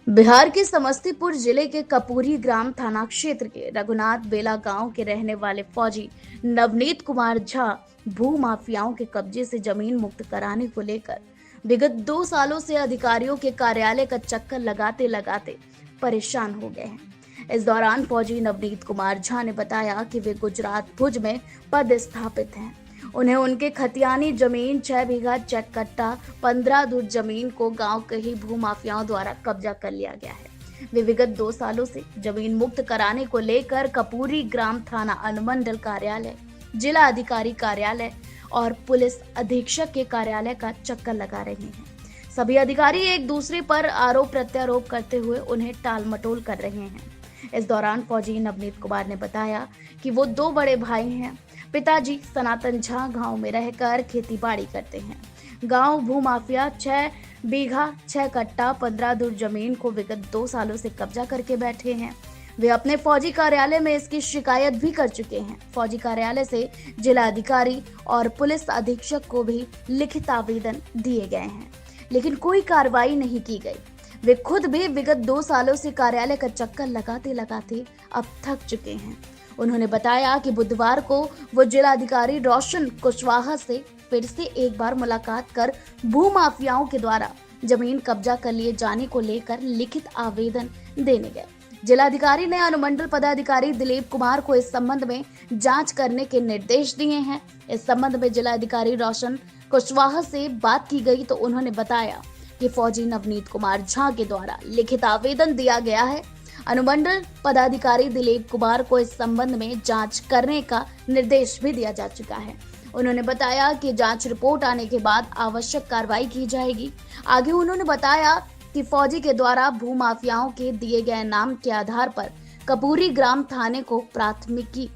बिहार के समस्तीपुर जिले के कपूरी ग्राम थाना क्षेत्र के रघुनाथ बेला गांव के रहने वाले फौजी नवनीत कुमार झा भू माफियाओं के कब्जे से जमीन मुक्त कराने को लेकर विगत 2 सालों से अधिकारियों के कार्यालय का चक्कर लगाते लगाते परेशान हो गए हैं। इस दौरान फौजी नवनीत कुमार झा ने बताया कि वे गुजरात भुज में पदस्थापित हैं। उन्हें उनके खतियानी जमीन 6 बीघा चेक कट्टा 15 धुर जमीन को गांव के ही भू माफियाओं द्वारा कब्जा कर लिया गया है। वे विगत 2 सालों से जमीन मुक्त कराने को लेकर कपूरी ग्राम थाना अनुमंडल कार्यालय, जिला अधिकारी कार्यालय और पुलिस अधीक्षक के कार्यालय का चक्कर लगा रहे हैं। सभी अधिकारी एक दूसरे पर आरोप प्रत्यारोप करते हुए उन्हें टाल मटोल कर रहे हैं। इस दौरान फौजी नवनीत कुमार ने बताया कि वो 2 बड़े भाई हैं। पिताजी सनातन झा गांव में रहकर खेती बाड़ी करते हैं। गांव भू माफिया 6 बीघा 6 कट्टा 15 धुर जमीन को विगत 2 सालों से कब्जा करके बैठे हैं। वे अपने फौजी कार्यालय में इसकी शिकायत भी कर चुके हैं। फौजी कार्यालय से जिला अधिकारी और पुलिस अधीक्षक को भी लिखित आवेदन दिए गए हैं, लेकिन कोई कार्रवाई नहीं की गई। वे खुद भी विगत 2 सालों से कार्यालय का चक्कर लगाते लगाते अब थक चुके हैं। उन्होंने बताया कि बुधवार को वो जिला अधिकारी रोशन कुशवाहा से फिर से एक बार मुलाकात कर भू माफियाओं के द्वारा जमीन कब्जा कर लिए जाने को लेकर लिखित आवेदन देने गए। जिलाधिकारी ने अनुमंडल पदाधिकारी दिलीप कुमार को इस संबंध में जांच करने के निर्देश दिए हैं। इस संबंध में जिलाधिकारी रोशन कुशवाहा से बात की गई तो उन्होंने बताया कि फौजी नवनीत कुमार झा के द्वारा लिखित आवेदन दिया गया है। अनुमंडल पदाधिकारी दिलीप कुमार को इस संबंध में जांच करने का निर्देश भी दिया जा चुका है। उन्होंने बताया कि जांच रिपोर्ट आने के बाद आवश्यक कार्रवाई की जाएगी। आगे उन्होंने बताया कि फौजी के द्वारा भू माफियाओं के दिए गए नाम के आधार पर कपूरी ग्राम थाने को प्राथमिकी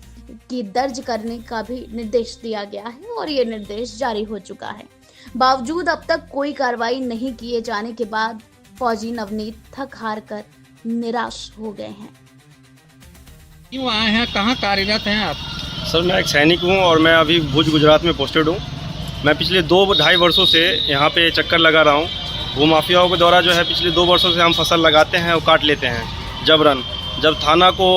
की दर्ज करने का भी निर्देश दिया गया है और ये निर्देश जारी हो चुका है। बावजूद अब तक कोई कार्रवाई नहीं किए जाने के बाद फौजी नवनीत थक हार कर निराश हो गए हैं। क्यों आए हैं, कहाँ कार्यरत हैं आप? सर, मैं एक सैनिक हूँ और मैं अभी भुज गुजरात में पोस्टेड हूँ। मैं पिछले 2-2.5 वर्षों से यहाँ पे चक्कर लगा रहा हूँ। भू माफियाओं के द्वारा जो है पिछले 2 वर्षों से हम फसल लगाते हैं और काट लेते हैं जबरन। जब थाना को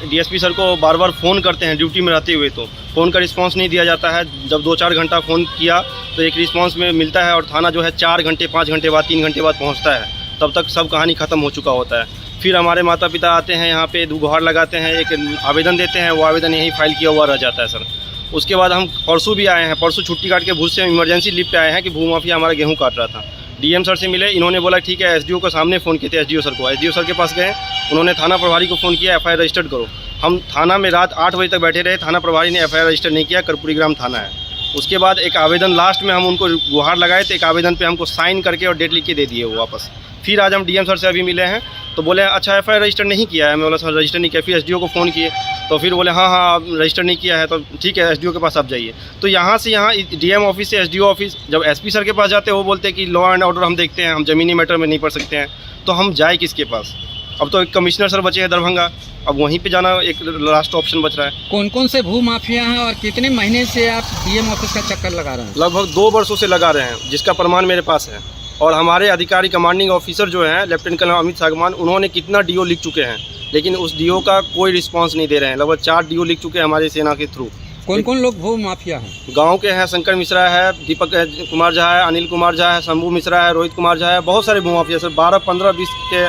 डीएसपी सर को बार बार फ़ोन करते हैं ड्यूटी में रहते हुए तो फ़ोन का रिस्पांस नहीं दिया जाता है। जब 2-4 घंटा फ़ोन किया तो एक रिस्पांस में मिलता है और थाना जो है 4 घंटे 5 घंटे बाद 3 घंटे बाद पहुँचता है। तब तक सब कहानी ख़त्म हो चुका होता है। फिर हमारे माता पिता आते हैं यहाँ पे, गुहार लगाते हैं, एक आवेदन देते हैं, वो आवेदन यहीं फाइल किया हुआ रह जाता है सर। उसके बाद हम परसों भी आए हैं, परसों छुट्टी काट के भुज से इमरजेंसी लीव पे आए हैं कि भू माफिया हमारा गेहूँ काट रहा था। डीएम सर से मिले, इन्होंने बोला ठीक है। एसडीओ को सामने फ़ोन किए थे, एसडीओ सर को। एसडीओ सर के पास गए, उन्होंने थाना प्रभारी को फ़ोन किया, एफआईआर रजिस्टर्ड करो। हम थाना में रात 8 बजे तक बैठे रहे, थाना प्रभारी ने एफआईआर रजिस्टर नहीं किया। कर्पूरी ग्राम थाना है। उसके बाद एक आवेदन लास्ट में हम उनको गुहार लगाए थे, एक आवेदन पे हमको साइन करके और डेट लिख के दे दिए वो वापस। फिर आज हम डीएम सर से अभी मिले हैं तो बोले अच्छा एफआईआर रजिस्टर नहीं किया है। मैं बोला सर रजिस्टर नहीं किया। फिर एसडीओ को फ़ोन किए तो फिर बोले हाँ आप रजिस्टर नहीं किया है तो ठीक है, एसडीओ के पास आप जाइए। तो यहाँ से यहाँ डीएम ऑफिस से एसडीओ ऑफिस, जब एसपी सर के पास जाते हैं वो बोलते हैं कि लॉ एंड ऑर्डर हम देखते हैं, हम ज़मीनी मैटर में नहीं पढ़ सकते हैं। तो हम जाए किसके पास? अब तो एक कमिश्नर सर बचे हैं दरभंगा, अब वहीं पे जाना एक लास्ट ऑप्शन बच रहा है। कौन कौन से भू माफिया हैं और कितने महीने से आप डीएम ऑफिस का चक्कर लगा रहे हैं? लगभग 2 वर्षों से लगा रहे हैं, जिसका प्रमाण मेरे पास है। और हमारे अधिकारी कमांडिंग ऑफिसर जो हैं लेफ्टिनेंट कर्नल अमित सागवान, उन्होंने कितना डीओ लिख चुके हैं, लेकिन उस डीओ का कोई रिस्पांस नहीं दे रहे हैं। लगभग 4 डीओ लिख चुके हैं हमारी सेना के थ्रू। कौन कौन लोग भू माफिया हैं? गांव के हैं, शंकर मिश्रा है, दीपक कुमार झा है, अनिल कुमार झा है, शंभू मिश्रा है, रोहित कुमार झा है। बहुत सारे भू माफिया सर 12, 15, 20 के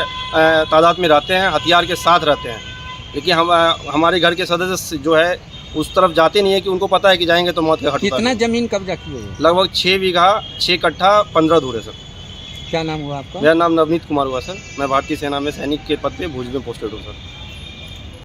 तादाद में रहते हैं, हथियार के साथ रहते हैं। लेकिन हमारे घर के सदस्य जो है उस तरफ जाते नहीं है कि उनको पता है कि जाएंगे तो मौत के हट। कितना जमीन कब्जा किए? लगभग 6 बीघा 6 कट्ठा 15 धुर है सर। क्या नाम हुआ आपका? मेरा नाम नवनीत कुमार हुआ सर। मैं भारतीय सेना में सैनिक के पद पे भुज में पोस्टेड हूँ सर।